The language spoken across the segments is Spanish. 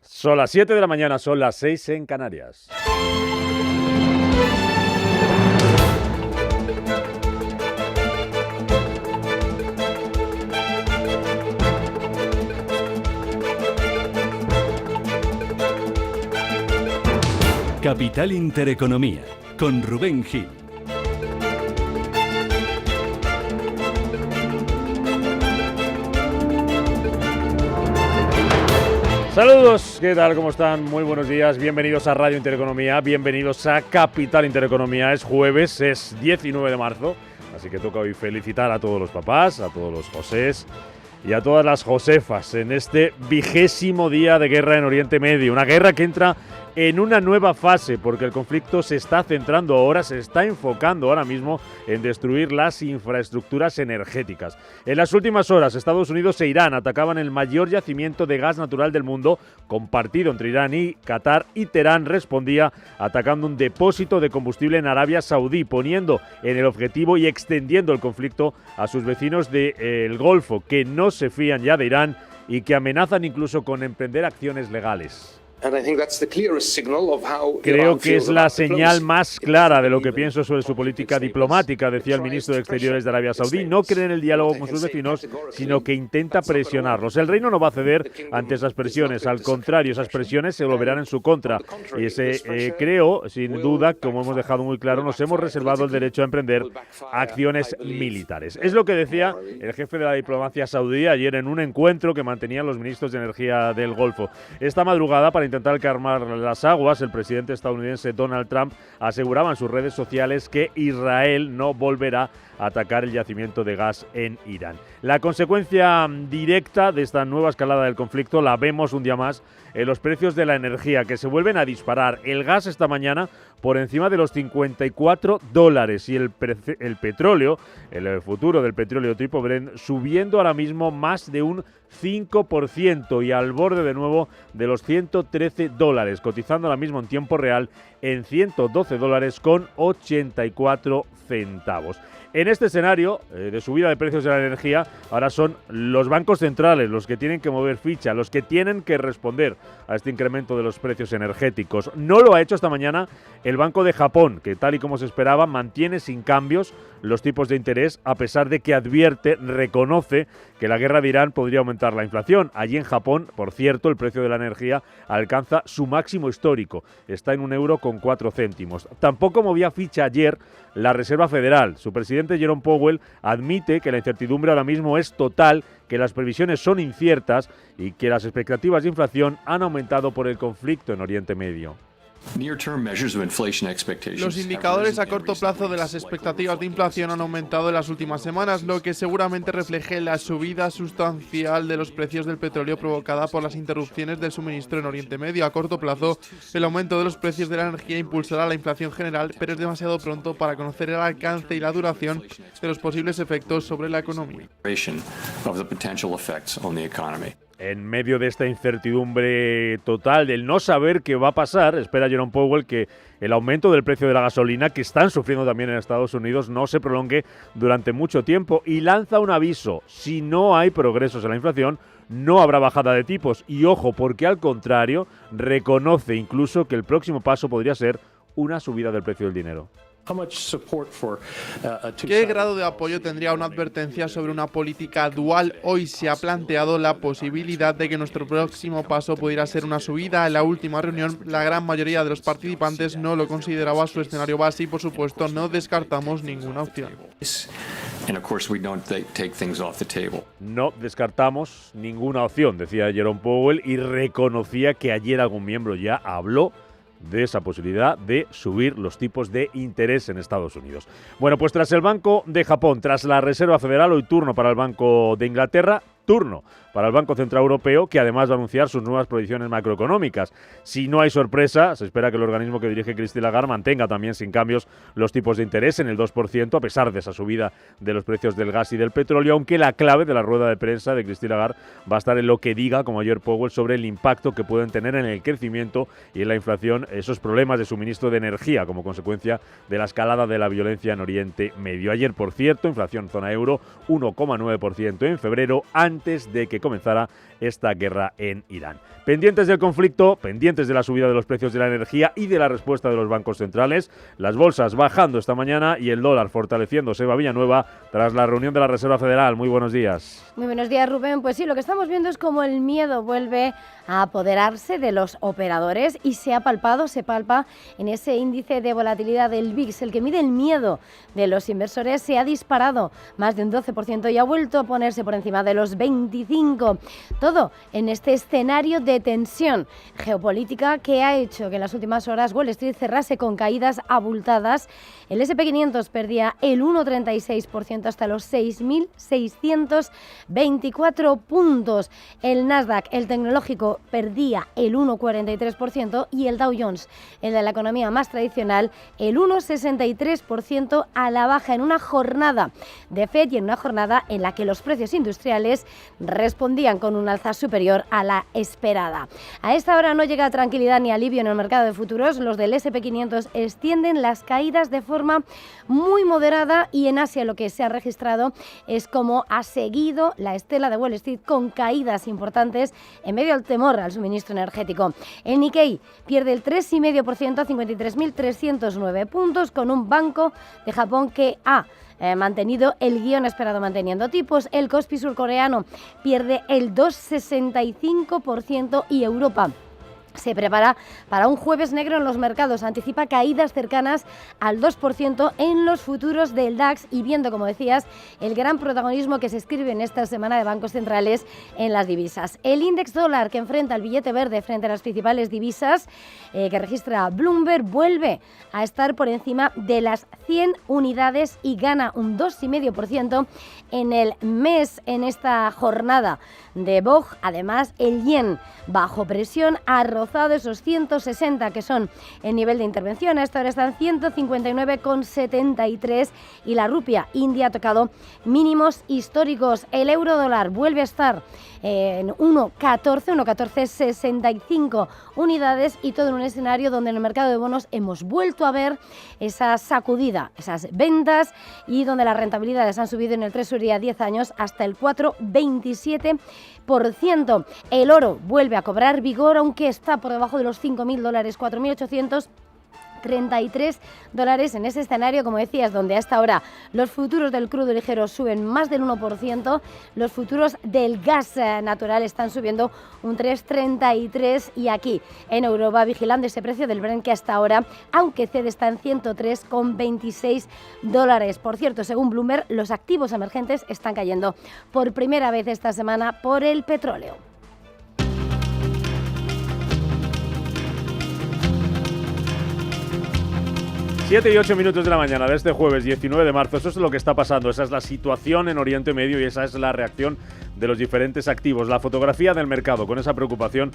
Son las 7 de la mañana, son las 6 en Canarias. Capital Intereconomía, con Rubén Gil. Saludos, ¿qué tal? ¿Cómo están? Muy buenos días, bienvenidos a Radio Intereconomía, bienvenidos a Capital Intereconomía. Es jueves, es 19 de marzo, así que toca hoy felicitar a todos los papás, a todos los Josés y a todas las Josefas en este 20º día de guerra en Oriente Medio. Una guerra que entra en una nueva fase porque el conflicto se está centrando ahora, se está enfocando ahora mismo en destruir las infraestructuras energéticas. En las últimas horas, Estados Unidos e Irán atacaban el mayor yacimiento de gas natural del mundo, compartido entre Irán y Qatar, y Teherán respondía atacando un depósito de combustible en Arabia Saudí, poniendo en el objetivo y extendiendo el conflicto a sus vecinos del Golfo, que no se fían ya de Irán y que amenazan incluso con emprender acciones legales. Creo que es la señal más clara de lo que pienso sobre su política diplomática, decía el ministro de Exteriores de Arabia Saudí. No cree en el diálogo con sus vecinos, sino que intenta presionarlos. El reino no va a ceder ante esas presiones, al contrario, esas presiones se volverán en su contra. Y creo, sin duda, como hemos dejado muy claro, nos hemos reservado el derecho a emprender acciones militares. Es lo que decía el jefe de la diplomacia saudí ayer en un encuentro que mantenían los ministros de energía del Golfo. Esta madrugada, para intentar calmar las aguas, el presidente estadounidense Donald Trump aseguraba en sus redes sociales que Israel no volverá a atacar el yacimiento de gas en Irán. La consecuencia directa de esta nueva escalada del conflicto la vemos un día más en los precios de la energía, que se vuelven a disparar. El gas esta mañana por encima de los $54 y el petróleo, el futuro del petróleo tipo Brent, subiendo ahora mismo más de un 5% y al borde de nuevo de los $113, cotizando ahora mismo en tiempo real en $112,84. En este escenario de subida de precios de la energía, ahora son los bancos centrales los que tienen que mover ficha, los que tienen que responder a este incremento de los precios energéticos. No lo ha hecho esta mañana el Banco de Japón, que tal y como se esperaba mantiene sin cambios los tipos de interés, a pesar de que reconoce que la guerra de Irán podría aumentar la inflación. Allí en Japón, por cierto, el precio de la energía alcanza su máximo histórico, está en €1,04. Tampoco movía ficha ayer la Reserva Federal. Su presidente Jerome Powell admite que la incertidumbre ahora mismo es total, que las previsiones son inciertas y que las expectativas de inflación han aumentado por el conflicto en Oriente Medio. Los indicadores a corto plazo de las expectativas de inflación han aumentado en las últimas semanas, lo que seguramente refleje la subida sustancial de los precios del petróleo provocada por las interrupciones del suministro en Oriente Medio. A corto plazo, el aumento de los precios de la energía impulsará la inflación general, pero es demasiado pronto para conocer el alcance y la duración de los posibles efectos sobre la economía. En medio de esta incertidumbre total del no saber qué va a pasar, espera Jerome Powell que el aumento del precio de la gasolina, que están sufriendo también en Estados Unidos, no se prolongue durante mucho tiempo y lanza un aviso: si no hay progresos en la inflación, no habrá bajada de tipos. Y ojo, porque al contrario, reconoce incluso que el próximo paso podría ser una subida del precio del dinero. ¿Qué grado de apoyo tendría una advertencia sobre una política dual? Hoy se ha planteado la posibilidad de que nuestro próximo paso pudiera ser una subida. En la última reunión, la gran mayoría de los participantes no lo consideraba su escenario base y, por supuesto, no descartamos ninguna opción. No descartamos ninguna opción, decía Jerome Powell, y reconocía que ayer algún miembro ya habló de esa posibilidad de subir los tipos de interés en Estados Unidos. Bueno, pues tras el Banco de Japón, tras la Reserva Federal, hoy turno para el Banco de Inglaterra, turno para el Banco Central Europeo, que además va a anunciar sus nuevas proyecciones macroeconómicas. Si no hay sorpresa, se espera que el organismo que dirige Christine Lagarde mantenga también sin cambios los tipos de interés en el 2%, a pesar de esa subida de los precios del gas y del petróleo, aunque la clave de la rueda de prensa de Christine Lagarde va a estar en lo que diga, como ayer Powell, sobre el impacto que pueden tener en el crecimiento y en la inflación esos problemas de suministro de energía como consecuencia de la escalada de la violencia en Oriente Medio. Ayer, por cierto, inflación zona euro 1,9% en febrero, antes de que comenzara esta guerra en Irán. Pendientes del conflicto, pendientes de la subida de los precios de la energía y de la respuesta de los bancos centrales, las bolsas bajando esta mañana y el dólar fortaleciéndose. Eva Villanueva, tras la reunión de la Reserva Federal. Muy buenos días. Muy buenos días, Rubén. Pues sí, lo que estamos viendo es como el miedo vuelve a apoderarse de los operadores y se palpa en ese índice de volatilidad del VIX, el que mide el miedo de los inversores, se ha disparado más de un 12% y ha vuelto a ponerse por encima de los 25%. Todo en este escenario de tensión geopolítica que ha hecho que en las últimas horas Wall Street cerrase con caídas abultadas. El S&P 500 perdía el 1,36% hasta los 6.624 puntos. El Nasdaq, el tecnológico, perdía el 1,43% y el Dow Jones, el de la economía más tradicional, el 1,63% a la baja en una jornada de FED y en una jornada en la que los precios industriales respondían con un alza superior a la esperada. A esta hora no llega tranquilidad ni alivio en el mercado de futuros. Los del S&P 500 extienden las caídas de forma muy moderada y en Asia lo que se ha registrado es como ha seguido la estela de Wall Street con caídas importantes en medio del temor al suministro energético. El Nikkei pierde el 3,5% a 53.309 puntos con un banco de Japón que ha mantenido el guión esperado manteniendo tipos. El Kospi surcoreano pierde el 2,65% y Europa se prepara para un jueves negro en los mercados. Anticipa caídas cercanas al 2% en los futuros del DAX y viendo, como decías, el gran protagonismo que se escribe en esta semana de bancos centrales en las divisas. El índice dólar que enfrenta el billete verde frente a las principales divisas que registra Bloomberg vuelve a estar por encima de las 100 unidades y gana un 2,5% en el mes en esta jornada de BOJ. Además, el yen bajo presión ha rozado esos 160 que son el nivel de intervención. A esta hora están 159,73 y la rupia india ha tocado mínimos históricos. El euro dólar vuelve a estar en 1,1465 unidades y todo en un escenario donde en el mercado de bonos hemos vuelto a ver esa sacudida, esas ventas y donde las rentabilidades han subido en el Treasury a 10 años hasta el 4,27%. El oro vuelve a cobrar vigor, aunque está por debajo de los $5.000, 4.833 en ese escenario, como decías, donde a esta hora los futuros del crudo ligero suben más del 1%, los futuros del gas natural están subiendo un 3,33% y aquí en Europa vigilando ese precio del Brent que hasta ahora, aunque cede, está en $103,26. Por cierto, según Bloomberg, los activos emergentes están cayendo por primera vez esta semana por el petróleo. 7 y 8 minutos de la mañana de este jueves 19 de marzo. Eso es lo que está pasando, esa es la situación en Oriente Medio y esa es la reacción de los diferentes activos. La fotografía del mercado con esa preocupación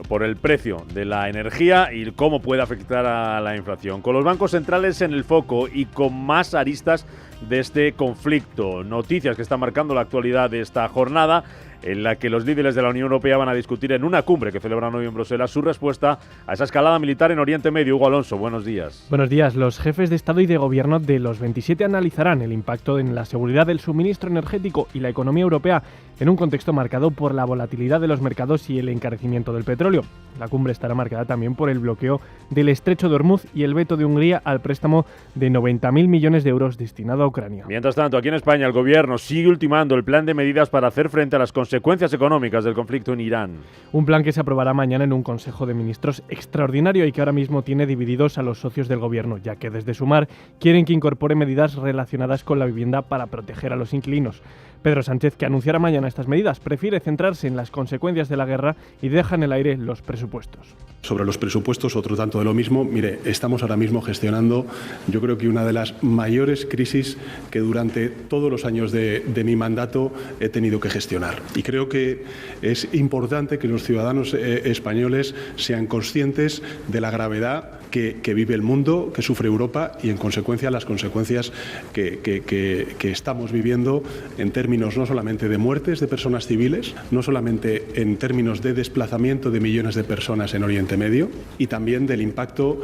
por el precio de la energía y cómo puede afectar a la inflación. Con los bancos centrales en el foco y con más aristas de este conflicto. Noticias que están marcando la actualidad de esta jornada, en la que los líderes de la Unión Europea van a discutir en una cumbre que celebran hoy en Bruselas su respuesta a esa escalada militar en Oriente Medio. Hugo Alonso, buenos días. Buenos días. Los jefes de Estado y de Gobierno de los 27 analizarán el impacto en la seguridad del suministro energético y la economía europea en un contexto marcado por la volatilidad de los mercados y el encarecimiento del petróleo. La cumbre estará marcada también por el bloqueo del estrecho de Hormuz y el veto de Hungría al préstamo de 90.000 millones de euros destinado a Ucrania. Mientras tanto, aquí en España el Gobierno sigue ultimando el plan de medidas para hacer frente a las consecuencias económicas del conflicto en Irán. Un plan que se aprobará mañana en un Consejo de Ministros extraordinario y que ahora mismo tiene divididos a los socios del Gobierno, ya que desde Sumar quieren que incorpore medidas relacionadas con la vivienda para proteger a los inquilinos. Pedro Sánchez, que anunciará mañana estas medidas, prefiere centrarse en las consecuencias de la guerra y deja en el aire los presupuestos. Sobre los presupuestos, otro tanto de lo mismo. Mire, estamos ahora mismo gestionando, yo creo que una de las mayores crisis que durante todos los años de mi mandato he tenido que gestionar. Y creo que es importante que los ciudadanos españoles sean conscientes de la gravedad que vive el mundo, que sufre Europa y, en consecuencia, las consecuencias que estamos viviendo en términos términos no solamente de muertes de personas civiles, no solamente en términos de desplazamiento de millones de personas en Oriente Medio, y también del impacto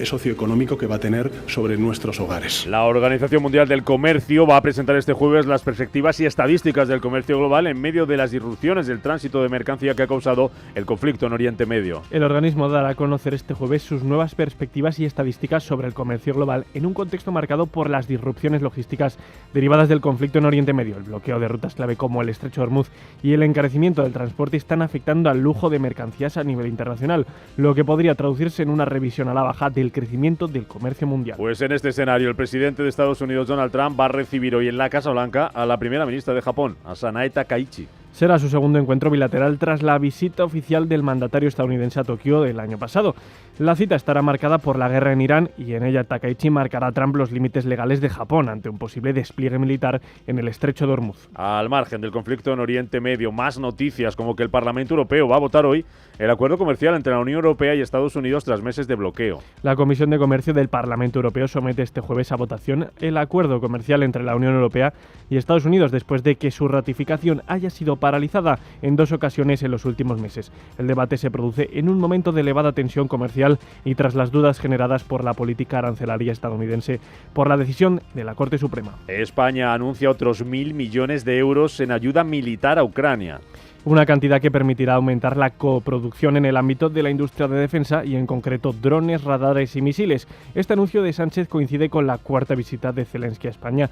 socioeconómico que va a tener sobre nuestros hogares. La Organización Mundial del Comercio va a presentar este jueves las perspectivas y estadísticas del comercio global en medio de las disrupciones del tránsito de mercancía que ha causado el conflicto en Oriente Medio. El organismo dará a conocer este jueves sus nuevas perspectivas y estadísticas sobre el comercio global en un contexto marcado por las disrupciones logísticas derivadas del conflicto en Oriente Medio. El bloqueo de rutas clave como el Estrecho de Hormuz y el encarecimiento del transporte están afectando al flujo de mercancías a nivel internacional, lo que podría traducirse en una revisión a la baja del crecimiento del comercio mundial. Pues en este escenario, el presidente de Estados Unidos, Donald Trump, va a recibir hoy en la Casa Blanca a la primera ministra de Japón, a Sanae Takaichi. Será su segundo encuentro bilateral tras la visita oficial del mandatario estadounidense a Tokio del año pasado. La cita estará marcada por la guerra en Irán y en ella Takaichi marcará a Trump los límites legales de Japón ante un posible despliegue militar en el Estrecho de Hormuz. Al margen del conflicto en Oriente Medio, más noticias como que el Parlamento Europeo va a votar hoy el acuerdo comercial entre la Unión Europea y Estados Unidos tras meses de bloqueo. La Comisión de Comercio del Parlamento Europeo somete este jueves a votación el acuerdo comercial entre la Unión Europea y Estados Unidos después de que su ratificación haya sido paralizada en 2 ocasiones en los últimos meses. El debate se produce en un momento de elevada tensión comercial y tras las dudas generadas por la política arancelaria estadounidense por la decisión de la Corte Suprema. España anuncia otros 1.000 millones de euros en ayuda militar a Ucrania. Una cantidad que permitirá aumentar la coproducción en el ámbito de la industria de defensa y en concreto drones, radares y misiles. Este anuncio de Sánchez coincide con la 4ª visita de Zelensky a España,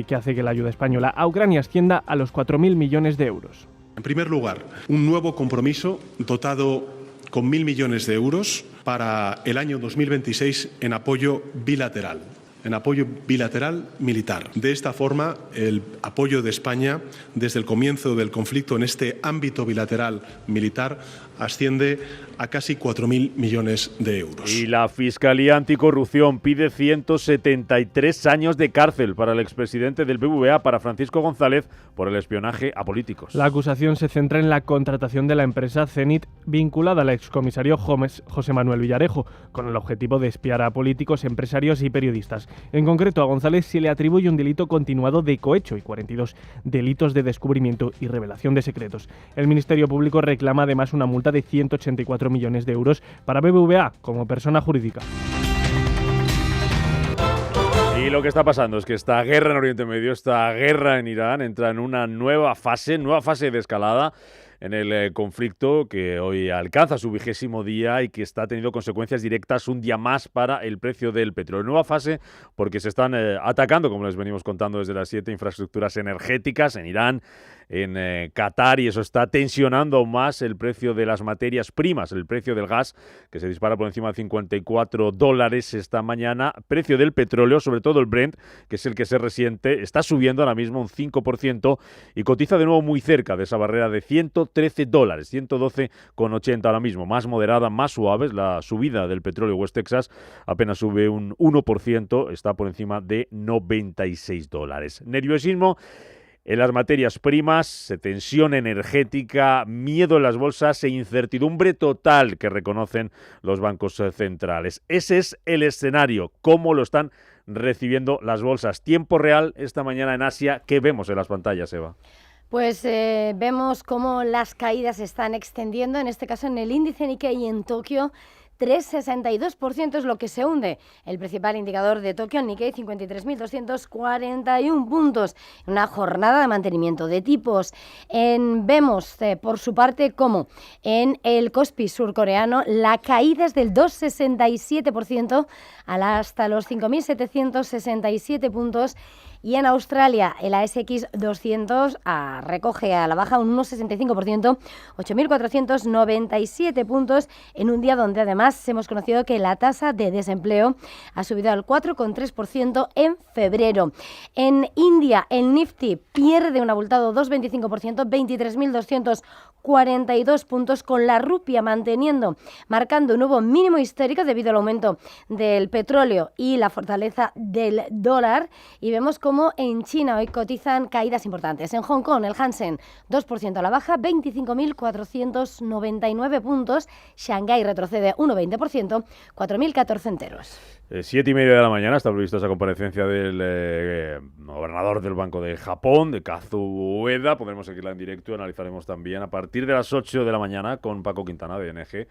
que hace que la ayuda española a Ucrania ascienda a los 4.000 millones de euros. En primer lugar, un nuevo compromiso dotado con 1.000 millones de euros para el año 2026 en apoyo bilateral militar. De esta forma, el apoyo de España desde el comienzo del conflicto en este ámbito bilateral militar asciende a casi 4.000 millones de euros. Y la Fiscalía Anticorrupción pide 173 años de cárcel para el expresidente del BBVA, para Francisco González, por el espionaje a políticos. La acusación se centra en la contratación de la empresa Zenit vinculada al excomisario José Manuel Villarejo, con el objetivo de espiar a políticos, empresarios y periodistas. En concreto, a González se le atribuye un delito continuado de cohecho y 42 delitos de descubrimiento y revelación de secretos. El Ministerio Público reclama además una multa de 184 millones de euros para BBVA como persona jurídica. Y lo que está pasando es que esta guerra en Oriente Medio, esta guerra en Irán, entra en una nueva fase de escalada en el conflicto que hoy alcanza su 20º día y que está teniendo consecuencias directas un día más para el precio del petróleo. Nueva fase porque se están atacando, como les venimos contando desde las 7, infraestructuras energéticas en Irán, en Qatar, y eso está tensionando aún más el precio de las materias primas, el precio del gas, que se dispara por encima de $54 esta mañana. Precio del petróleo, sobre todo el Brent, que es el que se resiente, está subiendo ahora mismo un 5% y cotiza de nuevo muy cerca de esa barrera de $113, 112,80 ahora mismo. Más moderada, más suave, la subida del petróleo West Texas apenas sube un 1%, está por encima de $96. Nerviosismo en las materias primas, tensión energética, miedo en las bolsas e incertidumbre total que reconocen los bancos centrales. Ese es el escenario, cómo lo están recibiendo las bolsas. Tiempo real esta mañana en Asia. ¿Qué vemos en las pantallas, Eva? Pues vemos cómo las caídas se están extendiendo, en este caso en el índice Nikkei en Tokio. 3,62% es lo que se hunde. El principal indicador de Tokio, el Nikkei, 53.241 puntos. Una jornada de mantenimiento de tipos. Vemos, por su parte, como en el Kospi surcoreano la caída es del 2,67% hasta los 5.767 puntos. Y en Australia, el ASX 200 recoge a la baja un 1,65%, 8.497 puntos, en un día donde además hemos conocido que la tasa de desempleo ha subido al 4,3% en febrero. En India, el Nifty pierde un abultado 2,25%, 23.242 puntos, con la rupia marcando un nuevo mínimo histórico debido al aumento del petróleo y la fortaleza del dólar. Y vemos cómo en China hoy cotizan caídas importantes. En Hong Kong, el Hansen 2% a la baja, 25.499 puntos. Shanghái retrocede 1,20%, 4.014 enteros. 7:30 de la mañana está prevista esa comparecencia del gobernador del Banco de Japón, de Kazuo Ueda. Podremos seguirla en directo y analizaremos también a partir de las 8 de la mañana con Paco Quintana de ING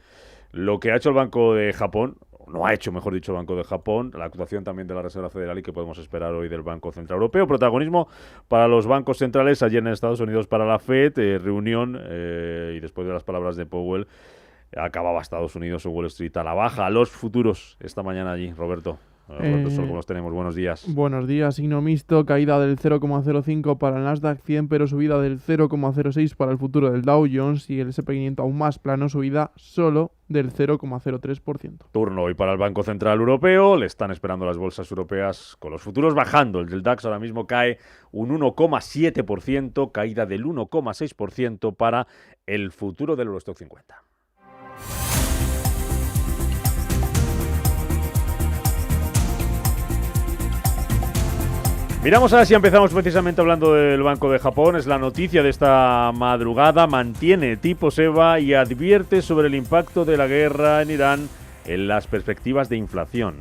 lo que ha hecho el Banco de Japón, no ha hecho, mejor dicho, el Banco de Japón, la actuación también de la Reserva Federal y que podemos esperar hoy del Banco Central Europeo. Protagonismo para los bancos centrales ayer en Estados Unidos para la FED, reunión y después de las palabras de Powell acababa Estados Unidos o Wall Street a la baja. Los futuros esta mañana allí, Roberto. ¿Cómo los tenemos? Buenos días. Buenos días, signo mixto, caída del 0,05 para el Nasdaq 100, pero subida del 0,06 para el futuro del Dow Jones y el S&P 500 aún más plano, subida solo del 0,03%. Turno hoy para el Banco Central Europeo, le están esperando las bolsas europeas con los futuros bajando. El del DAX ahora mismo cae un 1,7%, caída del 1,6% para el futuro del Eurostoxx 50. Miramos ahora si empezamos precisamente hablando del Banco de Japón. Es la noticia de esta madrugada. Mantiene tipos EVA y advierte sobre el impacto de la guerra en Irán en las perspectivas de inflación.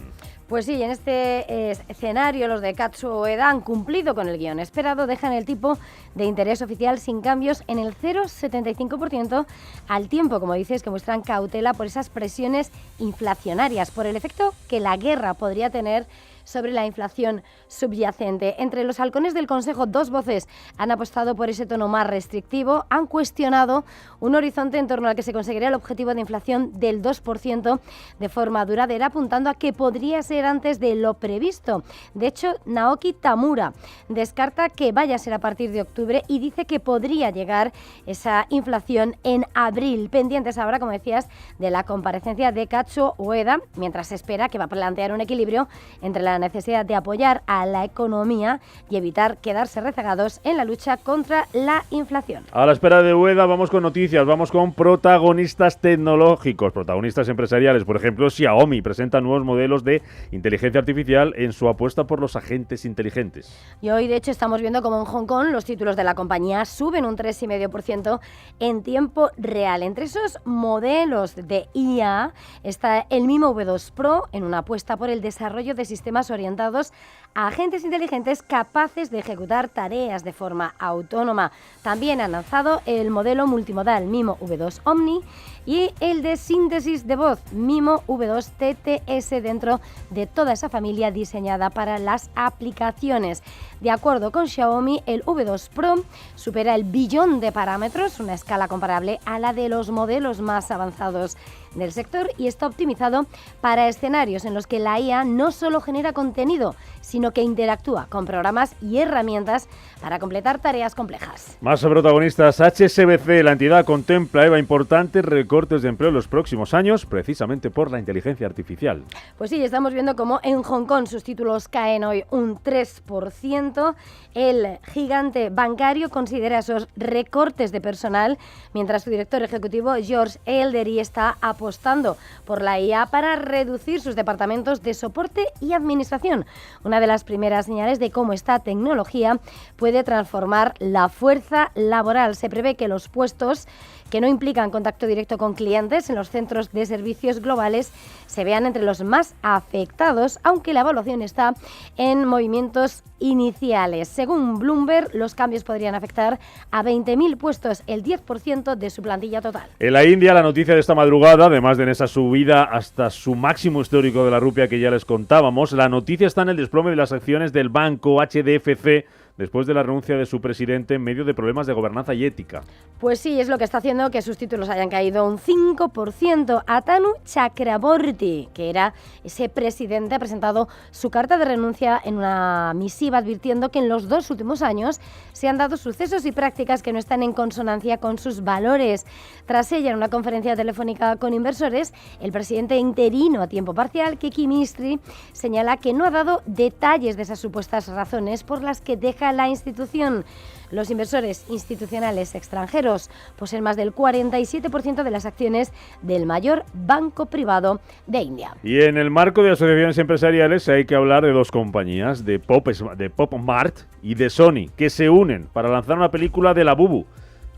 Pues sí, en este escenario los de Kazuo Ueda han cumplido con el guión esperado, dejan el tipo de interés oficial sin cambios en el 0,75%, al tiempo, como dices, que muestran cautela por esas presiones inflacionarias, por el efecto que la guerra podría tener sobre la inflación subyacente. Entre los halcones del Consejo, dos voces han apostado por ese tono más restrictivo, han cuestionado un horizonte en torno al que se conseguiría el objetivo de inflación del 2% de forma duradera, apuntando a que podría ser antes de lo previsto. De hecho, Naoki Tamura descarta que vaya a ser a partir de octubre y dice que podría llegar esa inflación en abril. Pendientes ahora, como decías, de la comparecencia de Kazuo Ueda, mientras se espera que va a plantear un equilibrio entre la necesidad de apoyar a la economía y evitar quedarse rezagados en la lucha contra la inflación. A la espera de Ueda vamos con noticias, vamos con protagonistas tecnológicos, protagonistas empresariales. Por ejemplo, Xiaomi presenta nuevos modelos de inteligencia artificial en su apuesta por los agentes inteligentes. Y hoy, de hecho, estamos viendo como en Hong Kong los títulos de la compañía suben un 3,5% en tiempo real. Entre esos modelos de IA está el MIMO V2 Pro en una apuesta por el desarrollo de sistemas orientados a agentes inteligentes capaces de ejecutar tareas de forma autónoma. También han lanzado el modelo multimodal MIMO V2 Omni y el de síntesis de voz MIMO V2 TTS dentro de toda esa familia diseñada para las aplicaciones. De acuerdo con Xiaomi, el V2 Pro supera el billón de parámetros, una escala comparable a la de los modelos más avanzados del sector, y está optimizado para escenarios en los que la IA no solo genera contenido, sino que interactúa con programas y herramientas para completar tareas complejas. Más protagonistas. HSBC, la entidad contempla importantes recortes de empleo en los próximos años, precisamente por la inteligencia artificial. Pues sí, estamos viendo cómo en Hong Kong sus títulos caen hoy un 3%. El gigante bancario considera esos recortes de personal, mientras su director ejecutivo, George Eldery, está apostando por la IA para reducir sus departamentos de soporte y administración. Una de las primeras señales de cómo esta tecnología puede transformar la fuerza laboral. Se prevé que los puestos que no implican contacto directo con clientes en los centros de servicios globales se vean entre los más afectados, aunque la evaluación está en movimientos iniciales. Según Bloomberg, los cambios podrían afectar a 20.000 puestos, el 10% de su plantilla total. En la India, la noticia de esta madrugada, además de en esa subida hasta su máximo histórico de la rupia que ya les contábamos, la noticia está en el desplome de las acciones del banco HDFC después de la renuncia de su presidente en medio de problemas de gobernanza y ética. Pues sí, es lo que está haciendo que sus títulos hayan caído un 5%. Atanu Chakraborty, que era ese presidente, ha presentado su carta de renuncia en una misiva advirtiendo que en los 2 últimos años se han dado sucesos y prácticas que no están en consonancia con sus valores. Tras ella, en una conferencia telefónica con inversores, el presidente interino a tiempo parcial, Keki Mistry, señala que no ha dado detalles de esas supuestas razones por las que deja la institución. Los inversores institucionales extranjeros poseen más del 47% de las acciones del mayor banco privado de India. Y en el marco de asociaciones empresariales hay que hablar de dos compañías, de Pop Mart y de Sony, que se unen para lanzar una película de Labubu.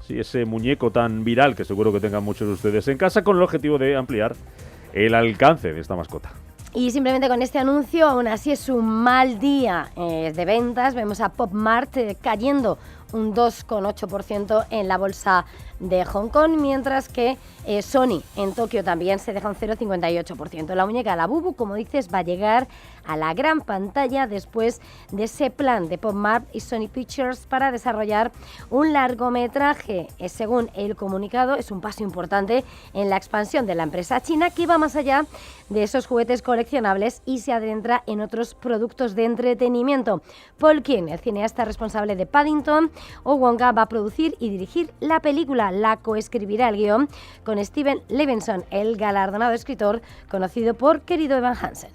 Sí, ese muñeco tan viral que seguro que tengan muchos de ustedes en casa, con el objetivo de ampliar el alcance de esta mascota. Y simplemente con este anuncio, aún así es un mal día de ventas. Vemos a Pop Mart cayendo un 2,8% en la bolsa de Hong Kong, mientras que Sony en Tokio también se deja un 0,58%. La muñeca Labubu, como dices, va a llegar a la gran pantalla después de ese plan de Pop Mart y Sony Pictures para desarrollar un largometraje. Según el comunicado, es un paso importante en la expansión de la empresa china, que va más allá de esos juguetes coleccionables y se adentra en otros productos de entretenimiento. Paul King, el cineasta responsable de Paddington o Wonka, va a producir y dirigir la película. La coescribirá el guión con Steven Levinson, el galardonado escritor conocido por Querido Evan Hansen.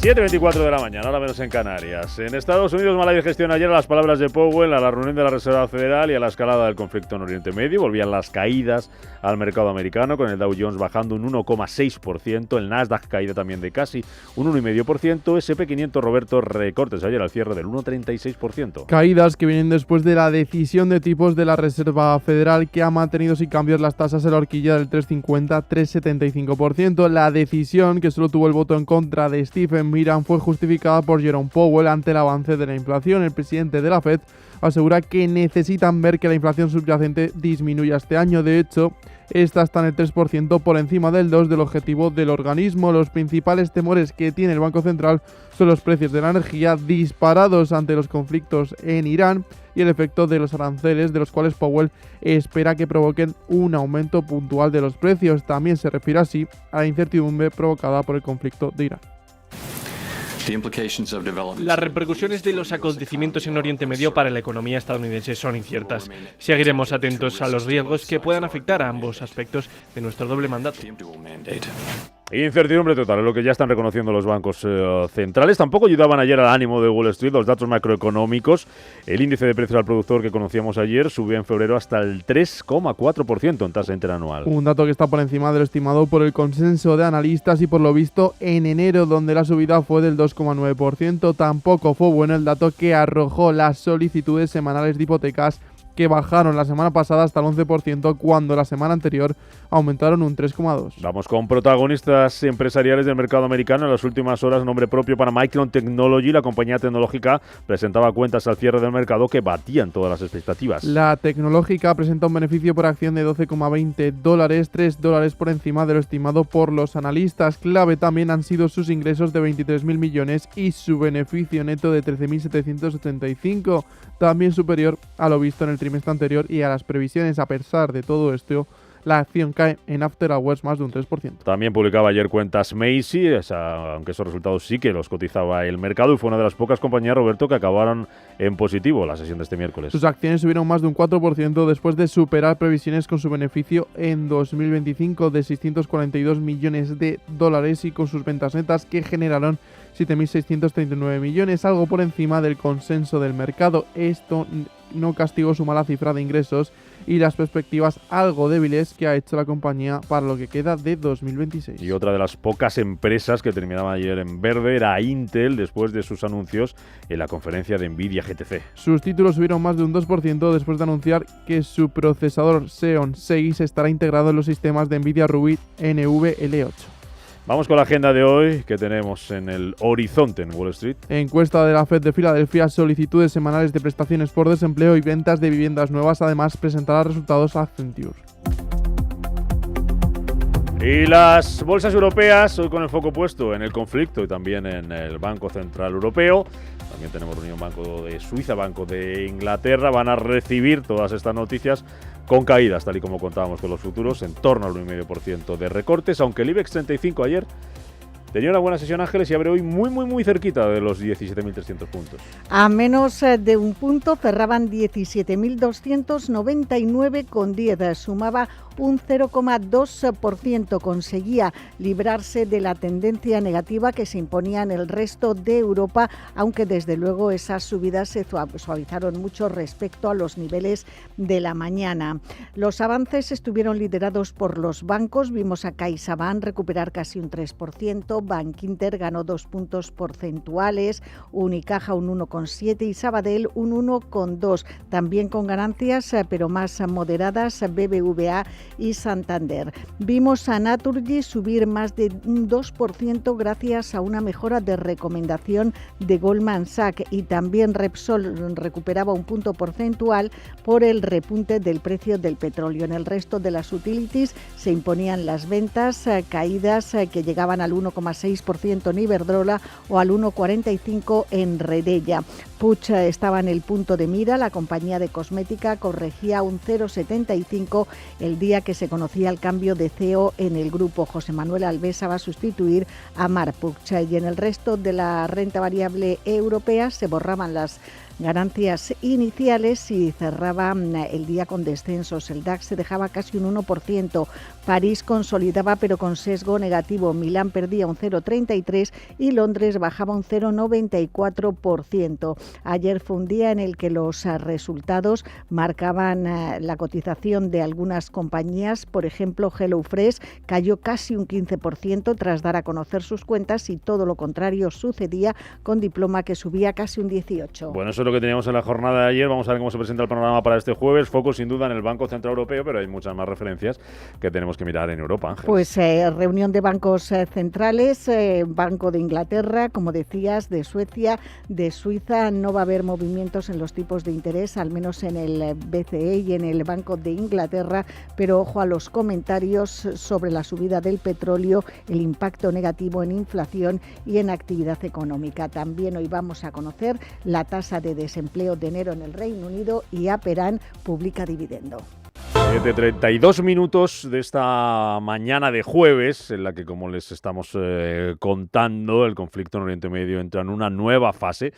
7:24 de la mañana, ahora menos en Canarias. En Estados Unidos, Malawi gestiona ayer las palabras de Powell a la reunión de la Reserva Federal y a la escalada del conflicto en Oriente Medio. Volvían las caídas al mercado americano, con el Dow Jones bajando un 1,6%, el Nasdaq caída también de casi un 1,5%, S&P 500, Roberto, recortes ayer al cierre del 1,36%. Caídas que vienen después de la decisión de tipos de la Reserva Federal, que ha mantenido sin cambios las tasas en la horquilla del 3,50-3,75%. La decisión, que solo tuvo el voto en contra de Stephen Miran, fue justificada por Jerome Powell ante el avance de la inflación. El presidente de la Fed asegura que necesitan ver que la inflación subyacente disminuya este año. De hecho, esta está en el 3% por encima del 2% del objetivo del organismo. Los principales temores que tiene el Banco Central son los precios de la energía disparados ante los conflictos en Irán y el efecto de los aranceles, de los cuales Powell espera que provoquen un aumento puntual de los precios. También se refiere así a la incertidumbre provocada por el conflicto de Irán. Las repercusiones de los acontecimientos en Oriente Medio para la economía estadounidense son inciertas. Seguiremos atentos a los riesgos que puedan afectar a ambos aspectos de nuestro doble mandato. Incertidumbre total, es lo que ya están reconociendo los bancos centrales. Tampoco ayudaban ayer al ánimo de Wall Street los datos macroeconómicos. El índice de precios al productor que conocíamos ayer subió en febrero hasta el 3,4% en tasa interanual. Un dato que está por encima de lo estimado por el consenso de analistas y por lo visto en enero, donde la subida fue del 2,9%. Tampoco fue bueno el dato que arrojó las solicitudes semanales de hipotecas, que bajaron la semana pasada hasta el 11%, cuando la semana anterior aumentaron un 3,2%. Vamos con protagonistas empresariales del mercado americano. En las últimas horas, nombre propio para Micron Technology. La compañía tecnológica presentaba cuentas al cierre del mercado que batían todas las expectativas. La tecnológica presenta un beneficio por acción de $12,20, $3 por encima de lo estimado por los analistas. Clave también han sido sus ingresos de 23.000 millones y su beneficio neto de 13.785, también superior a lo visto en el trimestre anterior y a las previsiones. A pesar de todo esto, la acción cae en After Hours más de un 3%. También publicaba ayer cuentas Macy's, aunque esos resultados sí que los cotizaba el mercado, y fue una de las pocas compañías, Roberto, que acabaron en positivo la sesión de este miércoles. Sus acciones subieron más de un 4% después de superar previsiones, con su beneficio en 2025 de $642 millones y con sus ventas netas que generaron 7.639 millones, algo por encima del consenso del mercado. Esto no castigó su mala cifra de ingresos y las perspectivas algo débiles que ha hecho la compañía para lo que queda de 2026. Y otra de las pocas empresas que terminaban ayer en verde era Intel, después de sus anuncios en la conferencia de Nvidia GTC. Sus títulos subieron más de un 2% después de anunciar que su procesador Xeon 6 estará integrado en los sistemas de Nvidia Rubin NVL8. Vamos con la agenda de hoy que tenemos en el horizonte en Wall Street. Encuesta de la Fed de Filadelfia, solicitudes semanales de prestaciones por desempleo y ventas de viviendas nuevas. Además, presentará resultados Accenture. Y las bolsas europeas, hoy con el foco puesto en el conflicto y también en el Banco Central Europeo. También tenemos reunión Banco de Suiza, Banco de Inglaterra. Van a recibir todas estas noticias con caídas, tal y como contábamos con los futuros, en torno al 1,5% de recortes, aunque el IBEX 35 ayer tenía una buena sesión, Ángeles, y abre hoy muy cerquita de los 17.300 puntos. A menos de un punto cerraban 17.299,10. Sumaba un 0,2%. Conseguía librarse de la tendencia negativa que se imponía en el resto de Europa, aunque desde luego esas subidas se suavizaron mucho respecto a los niveles de la mañana. Los avances estuvieron liderados por los bancos. Vimos a CaixaBank recuperar casi un 3%, Bankinter ganó 2 puntos porcentuales, Unicaja un 1,7 y Sabadell un 1,2. También con ganancias, pero más moderadas, BBVA y Santander. Vimos a Naturgy subir más de un 2% gracias a una mejora de recomendación de Goldman Sachs, y también Repsol recuperaba un punto porcentual por el repunte del precio del petróleo. En el resto de las utilities se imponían las ventas, caídas que llegaban al 1,6% en Iberdrola o al 1,45% en Redella. Puig estaba en el punto de mira. La compañía de cosmética corregía un 0,75 el día que se conocía el cambio de CEO en el grupo. José Manuel Alvesa va a sustituir a Marc Puig. Y en el resto de la renta variable europea se borraban las ganancias iniciales y cerraba el día con descensos. El DAX se dejaba casi un 1%, París consolidaba pero con sesgo negativo, Milán perdía un 0,33% y Londres bajaba un 0,94%. Ayer fue un día en el que los resultados marcaban la cotización de algunas compañías. Por ejemplo, HelloFresh cayó casi un 15% tras dar a conocer sus cuentas, y todo lo contrario sucedía con Diploma, que subía casi un 18%. Bueno, eso es lo que teníamos en la jornada de ayer. Vamos a ver cómo se presenta el panorama para este jueves. Foco sin duda en el Banco Central Europeo, pero hay muchas más referencias que tenemos que mirar en Europa, Ángel. Pues reunión de bancos centrales, Banco de Inglaterra, como decías, de Suecia, de Suiza. No va a haber movimientos en los tipos de interés, al menos en el BCE y en el Banco de Inglaterra, pero ojo a los comentarios sobre la subida del petróleo, el impacto negativo en inflación y en actividad económica. También hoy vamos a conocer la tasa de desempleo de enero en el Reino Unido, y Aperam publica dividendo. 7:32 minutos de esta mañana de jueves, en la que, como les estamos contando, el conflicto en Oriente Medio entra en una nueva fase.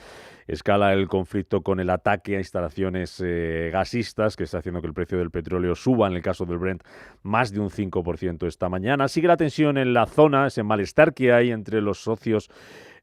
Escala el conflicto con el ataque a instalaciones gasistas, que está haciendo que el precio del petróleo suba, en el caso del Brent, más de un 5% esta mañana. Sigue la tensión en la zona, ese malestar que hay entre los socios,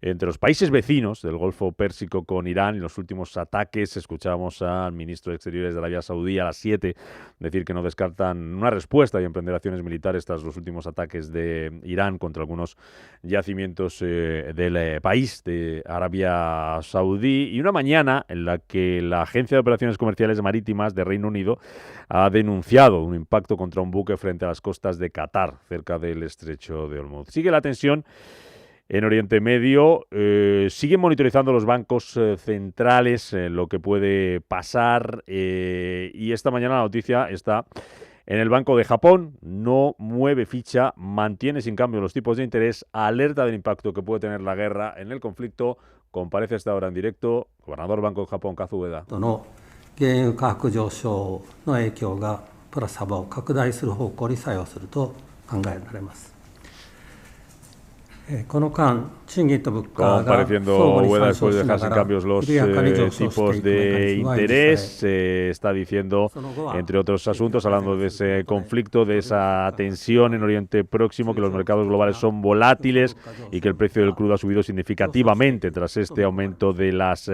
entre los países vecinos del Golfo Pérsico con Irán. Y los últimos ataques, escuchamos al ministro de Exteriores de Arabia Saudí a las 7 decir que no descartan una respuesta y emprender acciones militares tras los últimos ataques de Irán contra algunos yacimientos del país de Arabia Saudí. Y una mañana en la que la Agencia de Operaciones Comerciales Marítimas de Reino Unido ha denunciado un impacto contra un buque frente a las costas de Qatar, cerca del estrecho de Hormuz. Sigue la tensión en Oriente Medio. Siguen monitorizando los bancos centrales lo que puede pasar, y esta mañana la noticia está en el Banco de Japón. No mueve ficha, mantiene sin cambio los tipos de interés, alerta del impacto que puede tener la guerra en el conflicto. Comparece esta hora en directo gobernador del Banco de Japón, Kazuo Ueda. 原油価格上昇の影響がプラス幅を拡大する方向に作用すると考えられます。 Compareciendo Ueda después de dejar sin cambios los tipos de interés, está diciendo, entre otros asuntos, hablando de ese conflicto, de esa tensión en Oriente Próximo, que los mercados globales son volátiles y que el precio del crudo ha subido significativamente tras este aumento de las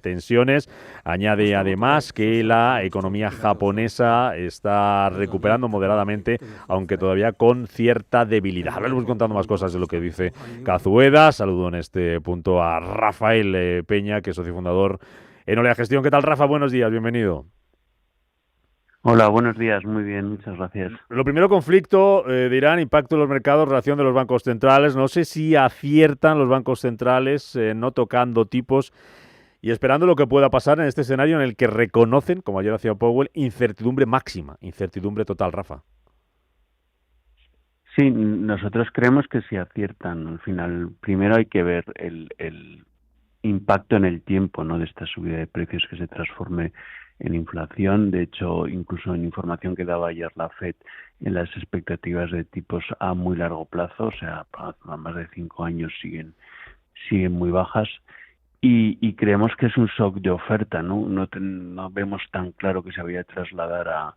tensiones. Añade además que la economía japonesa está recuperando moderadamente, aunque todavía con cierta debilidad. Hablaremos contando más cosas de lo que dice Kazuo Ueda. Saludo en este punto a Rafael Peña, que es socio fundador en Olea Gestión. ¿Qué tal, Rafa? Buenos días, bienvenido. Hola, buenos días, muy bien, muchas gracias. Lo primero, conflicto de Irán, impacto en los mercados, relación de los bancos centrales. No sé si aciertan los bancos centrales no tocando tipos y esperando lo que pueda pasar en este escenario en el que reconocen, como ayer hacía Powell, incertidumbre máxima, incertidumbre total, Rafa. Sí, nosotros creemos que sí aciertan. Al final, primero hay que ver el impacto en el tiempo, ¿no?, de esta subida de precios, que se transforme en inflación. De hecho, incluso en información que daba ayer la FED, en las expectativas de tipos a muy largo plazo, o sea, a más de 5 años siguen muy bajas. Y creemos que es un shock de oferta, ¿no? No vemos tan claro que se vaya a trasladar a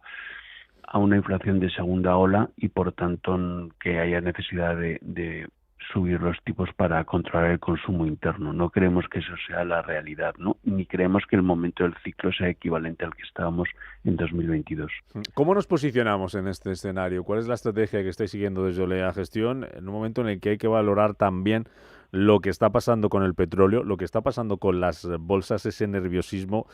una inflación de segunda ola, y por tanto que haya necesidad de subir los tipos para controlar el consumo interno. No creemos que eso sea la realidad, ¿no? Ni creemos que el momento del ciclo sea equivalente al que estábamos en 2022. ¿Cómo nos posicionamos en este escenario? ¿Cuál es la estrategia que estáis siguiendo desde Olea Gestión en un momento en el que hay que valorar también lo que está pasando con el petróleo, lo que está pasando con las bolsas, ese nerviosismo?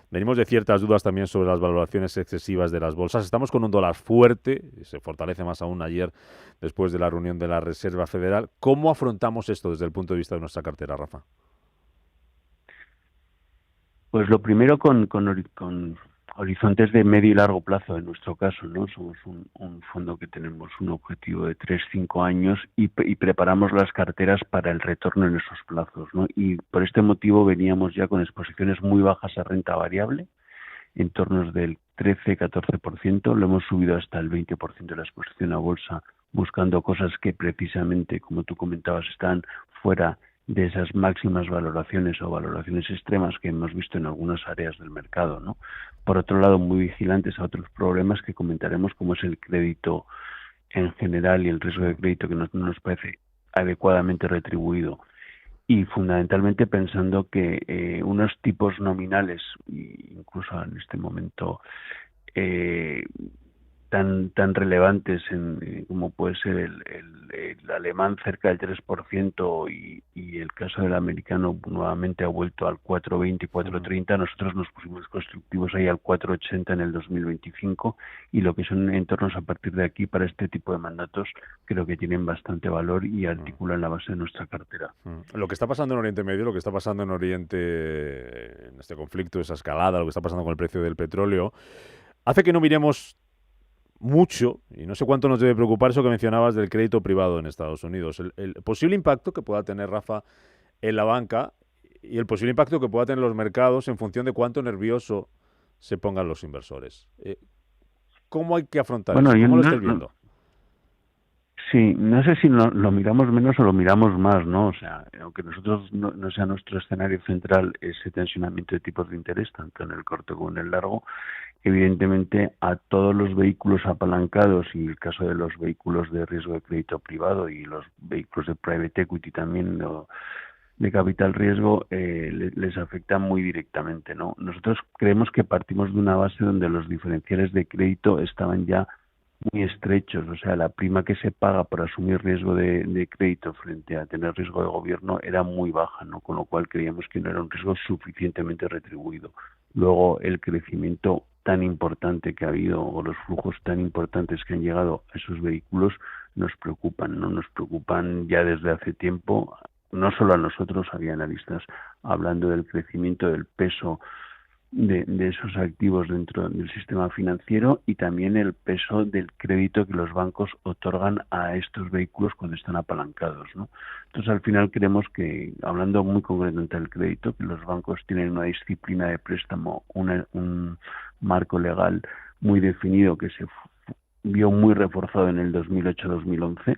Venimos de ciertas dudas también sobre las valoraciones excesivas de las bolsas. Estamos con un dólar fuerte, se fortalece más aún ayer después de la reunión de la Reserva Federal. ¿Cómo afrontamos esto desde el punto de vista de nuestra cartera, Rafa? Pues lo primero con horizontes de medio y largo plazo, en nuestro caso, ¿no? Somos un fondo que tenemos un objetivo de 3-5 años y preparamos las carteras para el retorno en esos plazos, ¿no? Y por este motivo veníamos ya con exposiciones muy bajas a renta variable, en torno del 13-14%, lo hemos subido hasta el 20% de la exposición a bolsa, buscando cosas que precisamente, como tú comentabas, están fuera de esas máximas valoraciones o valoraciones extremas que hemos visto en algunas áreas del mercado, ¿no? Por otro lado, muy vigilantes a otros problemas que comentaremos, como es el crédito en general y el riesgo de crédito que no nos parece adecuadamente retribuido. Y fundamentalmente pensando que unos tipos nominales, incluso en este momento tan relevantes como puede ser el alemán cerca del 3% y el caso del americano nuevamente ha vuelto al 4,20 y 4,30, nosotros nos pusimos constructivos ahí al 4,80 en el 2025 y lo que son entornos a partir de aquí para este tipo de mandatos creo que tienen bastante valor y articulan la base de nuestra cartera. Lo que está pasando en Oriente Medio, lo que está pasando en Oriente, en este conflicto, esa escalada, lo que está pasando con el precio del petróleo, hace que no miremos mucho, y no sé cuánto nos debe preocupar eso que mencionabas del crédito privado en Estados Unidos. El posible impacto que pueda tener, Rafa, en la banca y el posible impacto que pueda tener los mercados en función de cuánto nervioso se pongan los inversores. ¿Cómo hay que afrontar eso? ¿Cómo lo estáis viendo? Sí, no sé si lo miramos menos o lo miramos más, ¿no? O sea, aunque nosotros no sea nuestro escenario central ese tensionamiento de tipos de interés, tanto en el corto como en el largo, evidentemente a todos los vehículos apalancados y el caso de los vehículos de riesgo de crédito privado y los vehículos de private equity también de capital riesgo les afecta muy directamente, ¿no? Nosotros creemos que partimos de una base donde los diferenciales de crédito estaban ya muy estrechos, o sea, la prima que se paga por asumir riesgo de crédito frente a tener riesgo de gobierno era muy baja, ¿no? Con lo cual creíamos que no era un riesgo suficientemente retribuido. Luego, el crecimiento tan importante que ha habido o los flujos tan importantes que han llegado a esos vehículos nos preocupan, ¿no? Nos preocupan ya desde hace tiempo, no solo a nosotros, había analistas hablando del crecimiento del peso de esos activos dentro del sistema financiero y también el peso del crédito que los bancos otorgan a estos vehículos cuando están apalancados, ¿no? Entonces, al final creemos que, hablando muy concretamente del crédito, que los bancos tienen una disciplina de préstamo, un marco legal muy definido que se vio muy reforzado en el 2008-2011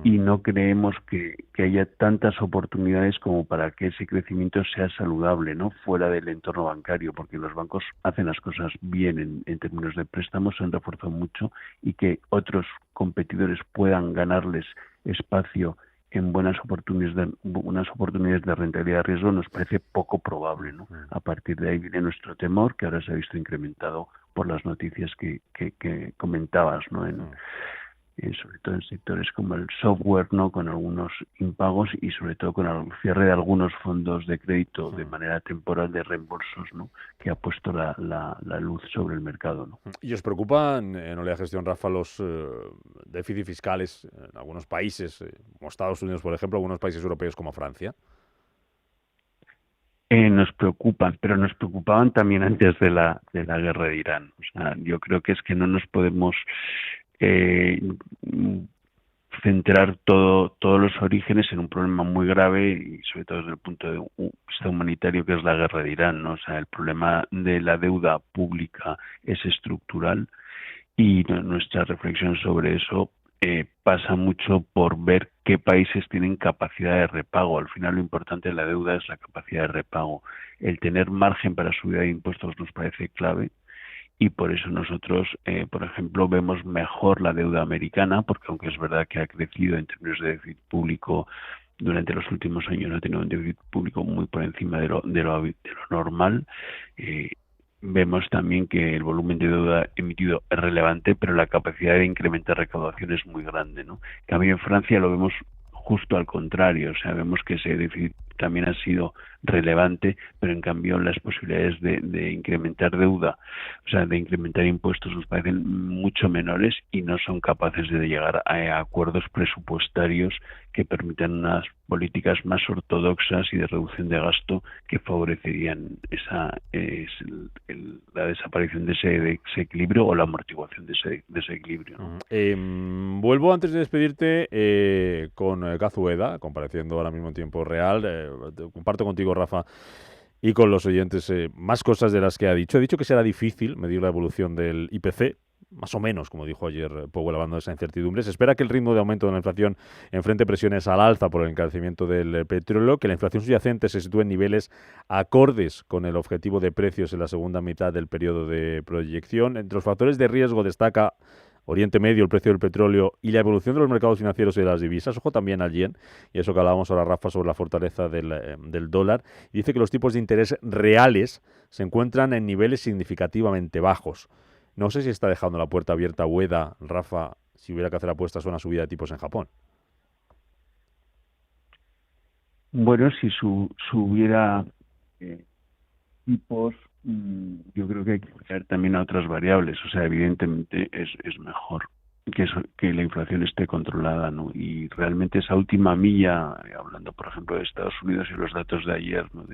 y no creemos que haya tantas oportunidades como para que ese crecimiento sea saludable, ¿no? Fuera del entorno bancario, porque los bancos hacen las cosas bien en términos de préstamos, se han reforzado mucho y que otros competidores puedan ganarles espacio en buenas oportunidades de rentabilidad de riesgo nos parece poco probable, ¿no? A partir de ahí viene nuestro temor, que ahora se ha visto incrementado por las noticias que comentabas, ¿no? Sobre todo en sectores como el software, ¿no? Con algunos impagos y sobre todo con el cierre de algunos fondos de crédito de manera temporal de reembolsos, ¿no? Que ha puesto la luz sobre el mercado, ¿no? ¿Y os preocupan en Olea Gestión, Rafa, los déficits fiscales en algunos países, como Estados Unidos, por ejemplo, algunos países europeos como Francia? Nos preocupan, pero nos preocupaban también antes de la guerra de Irán. O sea, yo creo que es que no nos podemos centrar todos los orígenes en un problema muy grave y sobre todo desde el punto de vista humanitario, que es la guerra de Irán, ¿no? O sea, el problema de la deuda pública es estructural y nuestra reflexión sobre eso pasa mucho por ver qué países tienen capacidad de repago. Al final lo importante de la deuda es la capacidad de repago. El tener margen para subida de impuestos nos parece clave y por eso nosotros, por ejemplo, vemos mejor la deuda americana, porque aunque es verdad que ha crecido en términos de déficit público durante los últimos años, ha tenido un déficit público muy por encima de lo normal. Vemos también que el volumen de deuda emitido es relevante, pero la capacidad de incrementar recaudación es muy grande, ¿no? En cambio, en Francia lo vemos justo al contrario, o sea, vemos que ese déficit también ha sido relevante, pero en cambio las posibilidades de incrementar deuda, o sea, de incrementar impuestos nos parecen mucho menores y no son capaces de llegar a acuerdos presupuestarios que permitan unas políticas más ortodoxas y de reducción de gasto que favorecerían la desaparición de ese desequilibrio o la amortiguación de ese desequilibrio, ¿no? Vuelvo antes de despedirte con Cazueda, compareciendo ahora mismo en tiempo real. Comparto contigo, Rafa, y con los oyentes más cosas de las que ha dicho. Ha dicho que será difícil medir la evolución del IPC, más o menos, como dijo ayer Powell, hablando de esa incertidumbre. Se espera que el ritmo de aumento de la inflación enfrente presiones al alza por el encarecimiento del petróleo, que la inflación subyacente se sitúe en niveles acordes con el objetivo de precios en la segunda mitad del periodo de proyección. Entre los factores de riesgo destaca Oriente Medio, el precio del petróleo y la evolución de los mercados financieros y de las divisas. Ojo también al yen, y eso que hablábamos ahora, Rafa, sobre la fortaleza del dólar. Y dice que los tipos de interés reales se encuentran en niveles significativamente bajos. No sé si está dejando la puerta abierta Ueda, Rafa, si hubiera que hacer apuestas a una subida de tipos en Japón. Bueno, si subiera tipos, yo creo que hay que mirar también a otras variables. O sea, evidentemente es mejor que la inflación esté controlada, ¿no? Y realmente esa última milla, hablando por ejemplo de Estados Unidos y los datos de ayer, ¿no?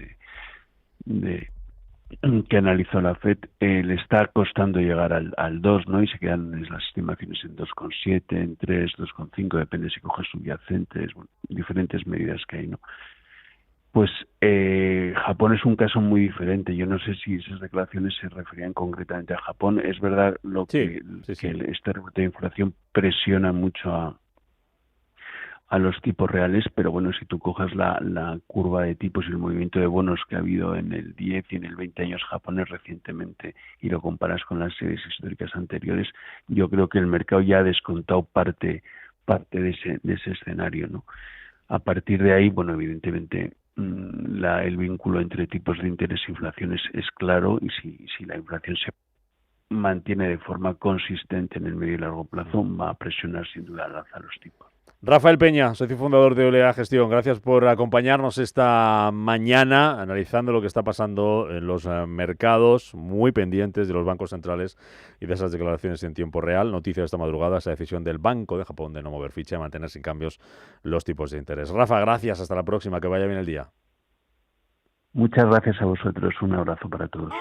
Que analizó la FED, le está costando llegar al 2, ¿no? Y se quedan las estimaciones en 2,7, en 3, 2,5, depende si coges subyacentes, bueno, diferentes medidas que hay, ¿no? Pues Japón es un caso muy diferente. Yo no sé si esas declaraciones se referían concretamente a Japón. Es verdad que este rebote de inflación presiona mucho a los tipos reales, pero bueno, si tú coges la curva de tipos y el movimiento de bonos que ha habido en el 10 y en el 20 años japonés recientemente y lo comparas con las series históricas anteriores, yo creo que el mercado ya ha descontado parte de ese escenario, ¿no? A partir de ahí, bueno, evidentemente el vínculo entre tipos de interés e inflación es claro, y si la inflación se mantiene de forma consistente en el medio y largo plazo, va a presionar sin duda al alza los tipos. Rafael Peña, socio fundador de Olea Gestión, gracias por acompañarnos esta mañana analizando lo que está pasando en los mercados, muy pendientes de los bancos centrales y de esas declaraciones en tiempo real. Noticia de esta madrugada, esa decisión del Banco de Japón de no mover ficha y mantener sin cambios los tipos de interés. Rafa, gracias, hasta la próxima, que vaya bien el día. Muchas gracias a vosotros, un abrazo para todos.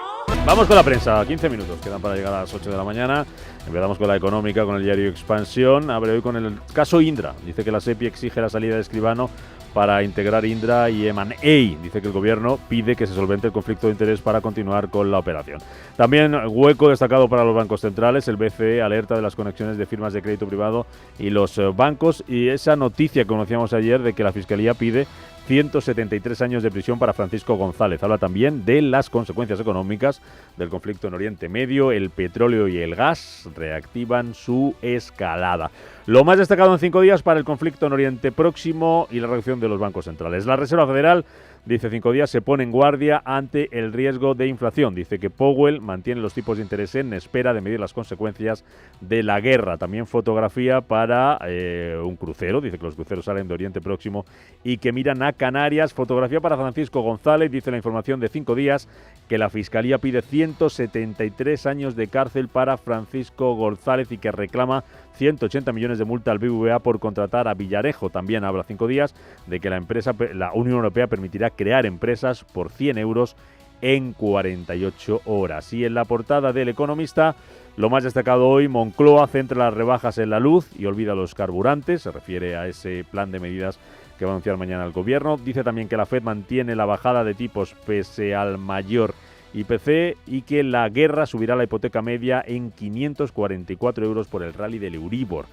Vamos con la prensa, 15 minutos quedan para llegar a las 8 de la mañana. Empezamos con la económica, con el diario Expansión. Abre hoy con el caso Indra. Dice que la SEPI exige la salida de Escribano para integrar Indra y M&A. Dice que el gobierno pide que se solvente el conflicto de interés para continuar con la operación. También hueco destacado para los bancos centrales. El BCE alerta de las conexiones de firmas de crédito privado y los bancos. Y esa noticia que conocíamos ayer de que la Fiscalía pide 173 años de prisión para Francisco González. Habla también de las consecuencias económicas del conflicto en Oriente Medio. El petróleo y el gas reactivan su escalada. Lo más destacado en 5 días para el conflicto en Oriente Próximo y la reacción de los bancos centrales. La Reserva Federal, dice 5 días, se pone en guardia ante el riesgo de inflación. Dice que Powell mantiene los tipos de interés en espera de medir las consecuencias de la guerra. También fotografía para un crucero. Dice que los cruceros salen de Oriente Próximo y que miran a Canarias. Fotografía para Francisco González. Dice la información de 5 días que la Fiscalía pide 173 años de cárcel para Francisco González y que reclama 180 millones de multa al BBVA por contratar a Villarejo. También habla 5 días de que la Unión Europea permitirá crear empresas por 100 euros en 48 horas. Y en la portada del Economista, lo más destacado hoy, Moncloa centra las rebajas en la luz y olvida los carburantes. Se refiere a ese plan de medidas que va a anunciar mañana el gobierno. Dice también que la FED mantiene la bajada de tipos pese al mayor IPC y que la guerra subirá la hipoteca media en 544 euros por el rally del Euribor.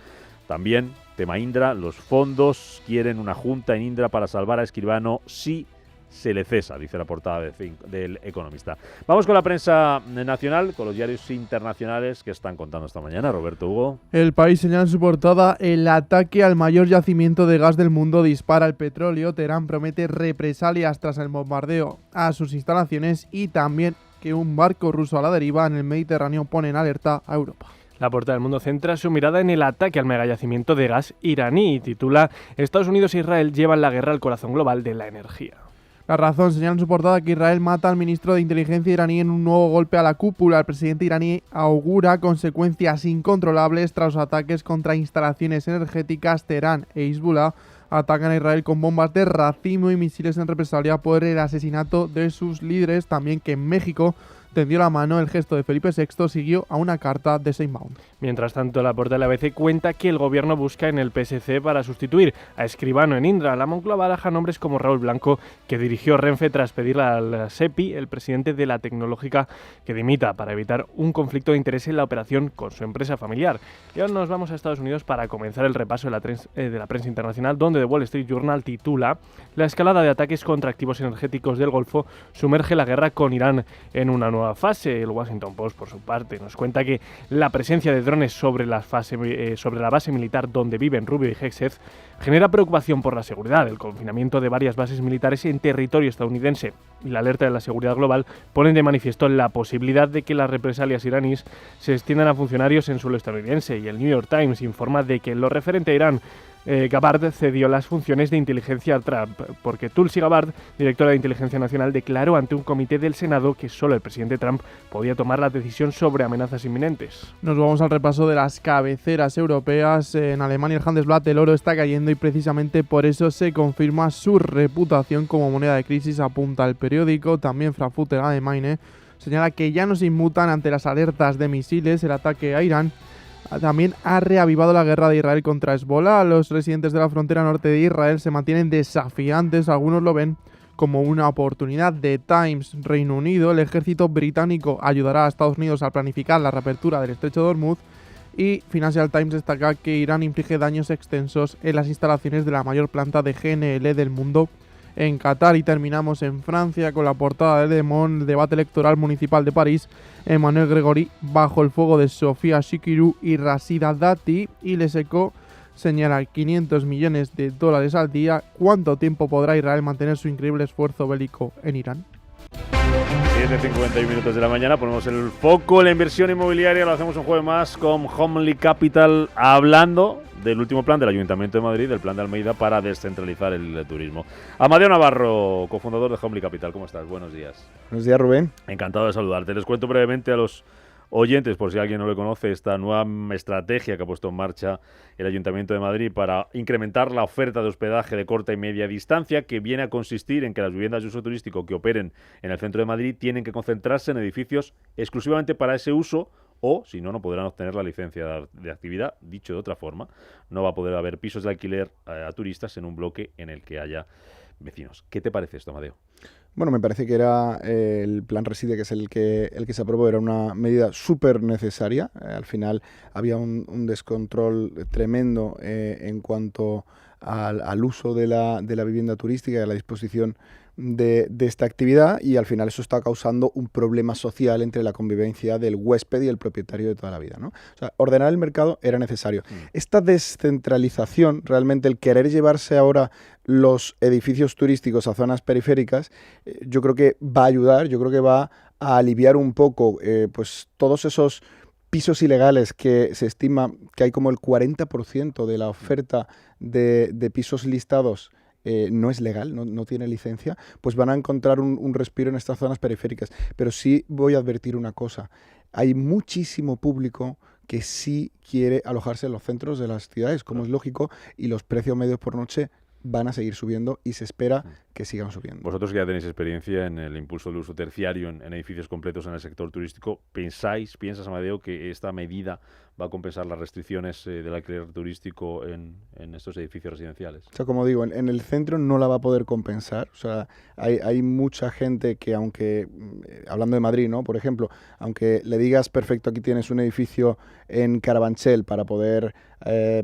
También, tema Indra, los fondos quieren una junta en Indra para salvar a Escribano si se le cesa, dice la portada del Economista. Vamos con la prensa nacional, con los diarios internacionales que están contando esta mañana. Roberto, Hugo. El País señala en su portada: el ataque al mayor yacimiento de gas del mundo dispara el petróleo. Teherán promete represalias tras el bombardeo a sus instalaciones, y también que un barco ruso a la deriva en el Mediterráneo pone en alerta a Europa. La portada del Mundo centra su mirada en el ataque al megayacimiento de gas iraní y titula: Estados Unidos e Israel llevan la guerra al corazón global de la energía. La Razón señala en su portada que Israel mata al ministro de Inteligencia iraní en un nuevo golpe a la cúpula. El presidente iraní augura consecuencias incontrolables tras los ataques contra instalaciones energéticas. Teherán e Hezbollah atacan a Israel con bombas de racimo y misiles en represalia por el asesinato de sus líderes. También que en México tendió la mano. El gesto de Felipe VI siguió a una carta de Sheinbaum. Mientras tanto, la portada de la ABC cuenta que el gobierno busca en el PSC para sustituir a Escribano en Indra. La Moncloa baraja nombres como Raúl Blanco, que dirigió Renfe tras pedirle al SEPI, el presidente de la tecnológica, que dimita para evitar un conflicto de interés en la operación con su empresa familiar. Y ahora nos vamos a Estados Unidos para comenzar el repaso de la prensa internacional, donde The Wall Street Journal titula: La escalada de ataques contra activos energéticos del Golfo sumerge la guerra con Irán en una nueva fase. El Washington Post, por su parte, nos cuenta que la presencia de drones sobre la base militar donde viven Rubio y Hegseth genera preocupación por la seguridad. El confinamiento de varias bases militares en territorio estadounidense y la alerta de la seguridad global ponen de manifiesto la posibilidad de que las represalias iraníes se extiendan a funcionarios en suelo estadounidense. Y el New York Times informa de que en lo referente a Irán, Gabbard cedió las funciones de inteligencia a Trump, porque Tulsi Gabbard, directora de Inteligencia Nacional, declaró ante un comité del Senado que solo el presidente Trump podía tomar la decisión sobre amenazas inminentes. Nos vamos al repaso de las cabeceras europeas. En Alemania el Handelsblatt, el oro está cayendo y precisamente por eso se confirma su reputación como moneda de crisis, apunta el periódico. También Frankfurter Allgemeine señala que ya no se inmutan ante las alertas de misiles. El ataque a Irán también ha reavivado la guerra de Israel contra Hezbollah. Los residentes de la frontera norte de Israel se mantienen desafiantes. Algunos lo ven como una oportunidad. The Times, Reino Unido: el ejército británico ayudará a Estados Unidos a planificar la reapertura del estrecho de Hormuz. Y Financial Times destaca que Irán inflige daños extensos en las instalaciones de la mayor planta de GNL del mundo en Qatar. Y terminamos en Francia con la portada de Le Monde: el debate electoral municipal de París. Emmanuel Grégory bajo el fuego de Sofía Chikirou y Rashida Dati. Y Les Echos señala $500 millones al día. ¿Cuánto tiempo podrá Israel mantener su increíble esfuerzo bélico en Irán? 7:51 de la mañana, ponemos el foco en la inversión inmobiliaria. Lo hacemos un jueves más con Homely Capital, hablando del último plan del Ayuntamiento de Madrid, del plan de Almeida para descentralizar el turismo. Amadeo Navarro, cofundador de Homely Capital, ¿cómo estás? Buenos días. Buenos días, Rubén. Encantado de saludarte. Les cuento brevemente a los oyentes, por si alguien no le conoce, esta nueva estrategia que ha puesto en marcha el Ayuntamiento de Madrid para incrementar la oferta de hospedaje de corta y media distancia, que viene a consistir en que las viviendas de uso turístico que operen en el centro de Madrid tienen que concentrarse en edificios exclusivamente para ese uso, o si no, no podrán obtener la licencia de actividad. Dicho de otra forma, no va a poder haber pisos de alquiler a turistas en un bloque en el que haya vecinos. ¿Qué te parece esto, Amadeo? Bueno, me parece que era el plan Reside, que es el que se aprobó, era una medida súper necesaria. Al final había un descontrol tremendo en cuanto al uso de la vivienda turística y a la disposición de esta actividad, y al final eso está causando un problema social entre la convivencia del huésped y el propietario de toda la vida, ¿no? O sea, ordenar el mercado era necesario. Esta descentralización, realmente el querer llevarse ahora los edificios turísticos a zonas periféricas, yo creo que va a ayudar, yo creo que va a aliviar un poco pues todos esos pisos ilegales que se estima que hay como el 40% de la oferta de pisos listados no es legal, no tiene licencia, pues van a encontrar un respiro en estas zonas periféricas. Pero sí voy a advertir una cosa: hay muchísimo público que sí quiere alojarse en los centros de las ciudades, como es lógico, y los precios medios por noche van a seguir subiendo y se espera que sigan subiendo. Vosotros que ya tenéis experiencia en el impulso del uso terciario en edificios completos en el sector turístico, ¿piensas, Amadeo, que esta medida va a compensar las restricciones del alquiler turístico en estos edificios residenciales? O sea, como digo, en el centro no la va a poder compensar. O sea, hay mucha gente que, aunque, hablando de Madrid, ¿no? Por ejemplo, aunque le digas, perfecto, aquí tienes un edificio en Carabanchel para poder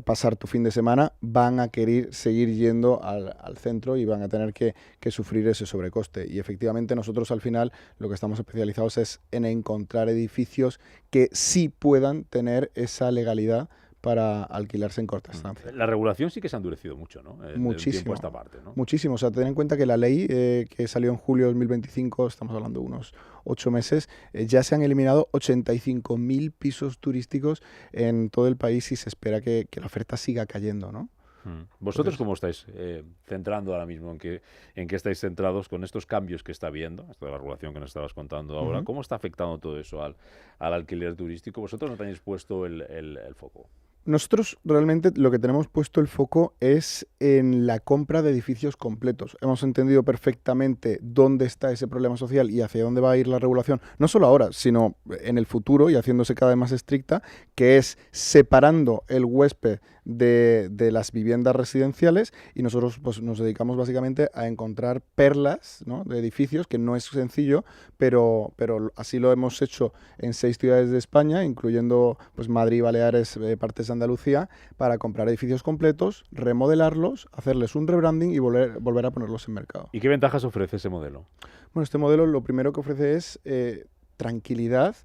pasar tu fin de semana, van a querer seguir yendo al centro y van a tener que sufrir ese sobrecoste. Y efectivamente nosotros al final lo que estamos especializados es en encontrar edificios que sí puedan tener esa legalidad para alquilarse en corta estancia. La regulación sí que se ha endurecido mucho, ¿no? Muchísimo. Tiempo a esta parte, ¿no? Muchísimo. O sea, ten en cuenta que la ley que salió en julio de 2025, estamos hablando de unos 8 meses, ya se han eliminado 85.000 pisos turísticos en todo el país y se espera que la oferta siga cayendo, ¿no? ¿Vosotros cómo estáis centrando ahora mismo? ¿En qué estáis centrados con estos cambios que está habiendo? Esto de la regulación que nos estabas contando ahora. ¿Cómo está afectando todo eso al alquiler turístico? ¿Vosotros no tenéis puesto el foco? Nosotros realmente lo que tenemos puesto el foco es en la compra de edificios completos. Hemos entendido perfectamente dónde está ese problema social y hacia dónde va a ir la regulación, no solo ahora, sino en el futuro y haciéndose cada vez más estricta, que es separando el huésped de las viviendas residenciales, y nosotros pues nos dedicamos básicamente a encontrar perlas, ¿no?, de edificios, que no es sencillo, pero así lo hemos hecho en 6 ciudades de España, incluyendo pues Madrid, Baleares, partes de Andalucía, para comprar edificios completos, remodelarlos, hacerles un rebranding y volver a ponerlos en mercado. ¿Y qué ventajas ofrece ese modelo? Bueno, este modelo lo primero que ofrece es tranquilidad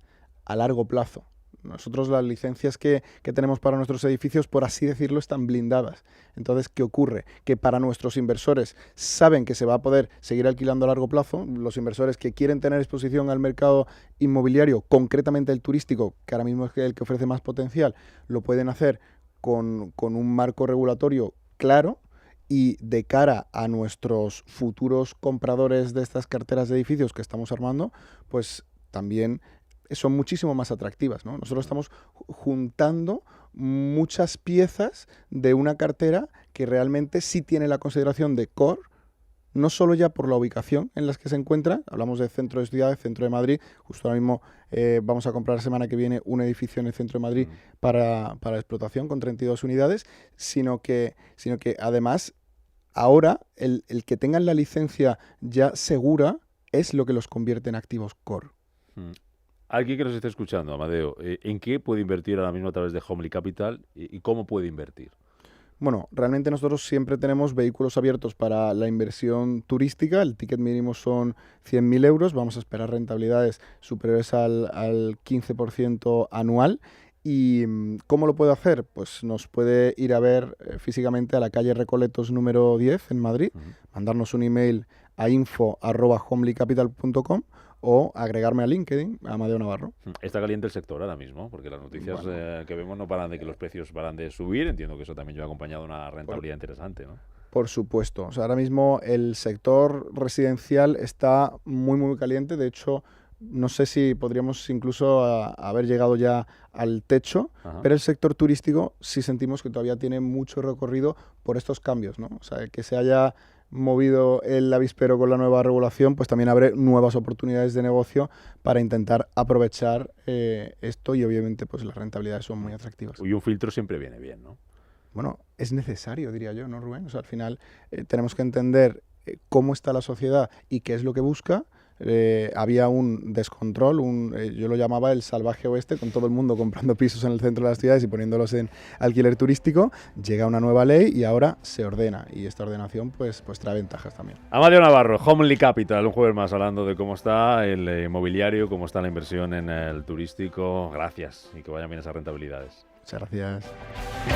a largo plazo. Nosotros las licencias que tenemos para nuestros edificios, por así decirlo, están blindadas. Entonces, ¿qué ocurre? Que para nuestros inversores saben que se va a poder seguir alquilando a largo plazo. Los inversores que quieren tener exposición al mercado inmobiliario, concretamente el turístico, que ahora mismo es el que ofrece más potencial, lo pueden hacer con un marco regulatorio claro. Y de cara a nuestros futuros compradores de estas carteras de edificios que estamos armando, pues también son muchísimo más atractivas, ¿no? Nosotros estamos juntando muchas piezas de una cartera que realmente sí tiene la consideración de core, no solo ya por la ubicación en las que se encuentra, hablamos de centro de ciudad, centro de Madrid, justo ahora mismo vamos a comprar la semana que viene un edificio en el centro de Madrid para explotación con 32 unidades, sino que además ahora el que tengan la licencia ya segura es lo que los convierte en activos core. Alguien que nos esté escuchando, Amadeo, ¿en qué puede invertir ahora mismo a través de Homely Capital y cómo puede invertir? Bueno, realmente nosotros siempre tenemos vehículos abiertos para la inversión turística. El ticket mínimo son 100.000 euros. Vamos a esperar rentabilidades superiores al 15% anual. ¿Y cómo lo puede hacer? Pues nos puede ir a ver físicamente a la calle Recoletos número 10 en Madrid, mandarnos un email a info@homelycapital.com o agregarme a LinkedIn, a Amadeo Navarro. Está caliente el sector ahora mismo, porque las noticias que vemos no paran de que los precios paran de subir. Entiendo que eso también lleva acompañado de una rentabilidad interesante, ¿no? Por supuesto. O sea, ahora mismo el sector residencial está muy, muy caliente. De hecho, no sé si podríamos incluso haber llegado ya al techo, pero el sector turístico sí sentimos que todavía tiene mucho recorrido por estos cambios, ¿no? O sea, que se haya movido el avispero con la nueva regulación, pues también abre nuevas oportunidades de negocio para intentar aprovechar esto, y obviamente pues las rentabilidades son muy atractivas. Y un filtro siempre viene bien, ¿no? Bueno, es necesario, diría yo, ¿no, Rubén? O sea, al final tenemos que entender cómo está la sociedad y qué es lo que busca. Había un descontrol, yo lo llamaba el salvaje oeste, con todo el mundo comprando pisos en el centro de las ciudades y poniéndolos en alquiler turístico. Llega una nueva ley y ahora se ordena, y esta ordenación pues trae ventajas también. Amadeo Navarro, Homely Capital, un jueves más hablando de cómo está el inmobiliario, cómo está la inversión en el turístico. Gracias y que vayan bien esas rentabilidades. Muchas gracias.